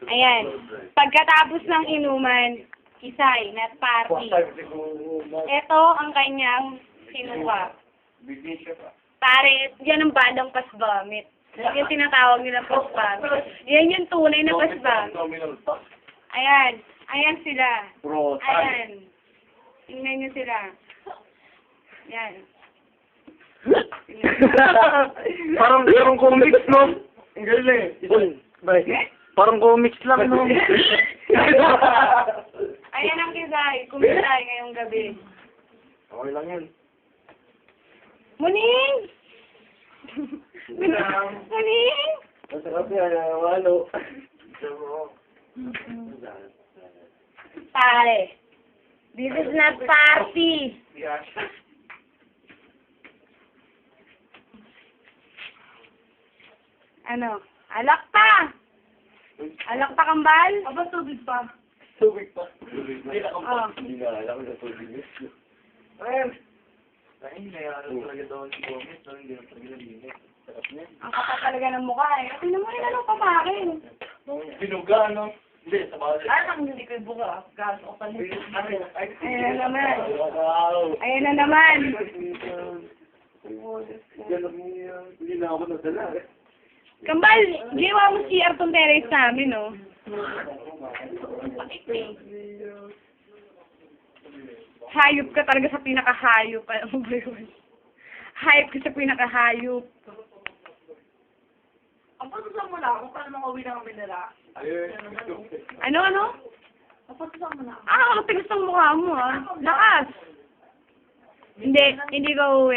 Ayan. Pagkatapos ng inuman, isay, not party. Ito ang kanyang sinuka. Pare, yan ang bandang pasbamit. Yung tinatawag nila pasbamit. Yan yung tunay na pasbamit. Ayan. Ayan sila. Ayan. Tingnan nyo sila. Yan. Parang comics, no? Ang galing. Parang comics lang, no? Ayan ang kisay. Kumisay ngayong gabi. Okay lang yan. Muning! Muning! Masarap yan, walo. Pare, this is not party. Ano? Alak pa! Alak pa kambal? Aba, tubig pa. Tubig pa. Oh. Hindi na alam na tubig. Ayun. Ay, nayaran talaga daw si Gomez. Hindi na talaga nalinis. Sarap niya. Ang kapal talaga ng mukha eh. Tingnan mo rin anong pamakin. Binuga, no? Hindi, sa bagay. Ay, ang hindi ko yung buka. Gas o palit. Ayan na naman. Wow. Ayan na naman. Hindi na ako nadala. Kambal, giwa mo si Arton Teres namin, no? Hayop ka talaga sa pinakahayop. Ano ba yun? Hayop ka sa pinakahayop. Ang patusan mo na kung paano makauwi ng kami nila. Ano? Ang patusan mo na. Ah, ang tigas ng mukha mo, ah. Lakas. Hindi ka uwi.